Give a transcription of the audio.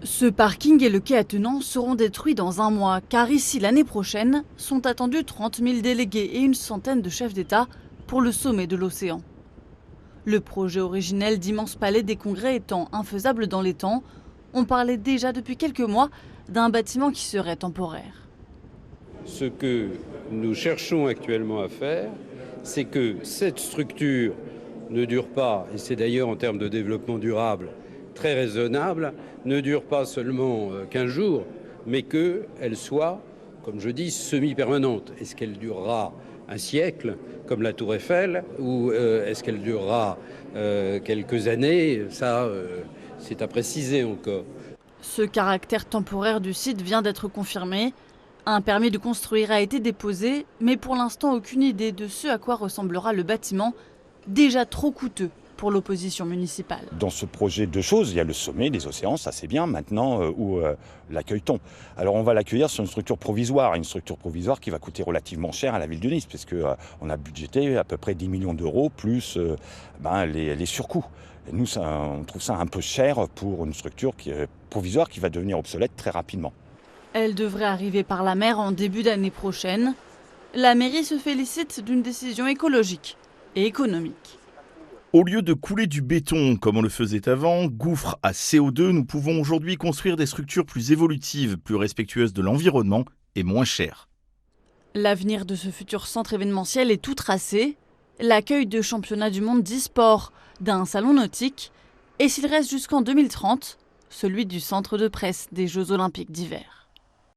Ce parking et le quai attenant seront détruits dans un mois, car ici, l'année prochaine, sont attendus 30 000 délégués et une centaine de chefs d'État pour le sommet de l'océan. Le projet originel d'immense palais des congrès étant infaisable dans les temps, on parlait déjà depuis quelques mois d'un bâtiment qui serait temporaire. Ce que nous cherchons actuellement à faire, c'est que cette structure ne dure pas, et c'est d'ailleurs en termes de développement durable très raisonnable, ne dure pas seulement 15 jours, mais qu'elle soit, comme je dis, semi-permanente. Est-ce qu'elle durera un siècle, comme la Tour Eiffel, ou est-ce qu'elle durera quelques années? Ça, c'est à préciser encore. Ce caractère temporaire du site vient d'être confirmé. Un permis de construire a été déposé, mais pour l'instant aucune idée de ce à quoi ressemblera le bâtiment, déjà trop coûteux pour l'opposition municipale. Dans ce projet, deux choses. Il y a le sommet des océans, ça c'est bien. Maintenant, où l'accueille-t-on? Alors on va l'accueillir sur une structure provisoire qui va coûter relativement cher à la ville de Nice, parce qu'on a budgété à peu près 10 millions d'euros, plus les surcoûts. Et nous, on trouve ça un peu cher pour une structure provisoire qui va devenir obsolète très rapidement. Elle devrait arriver par la mer en début d'année prochaine. La mairie se félicite d'une décision écologique et économique. Au lieu de couler du béton comme on le faisait avant, gouffre à CO2, nous pouvons aujourd'hui construire des structures plus évolutives, plus respectueuses de l'environnement et moins chères. L'avenir de ce futur centre événementiel est tout tracé. L'accueil de championnats du monde d'e-sport, d'un salon nautique, et s'il reste jusqu'en 2030, celui du centre de presse des Jeux olympiques d'hiver.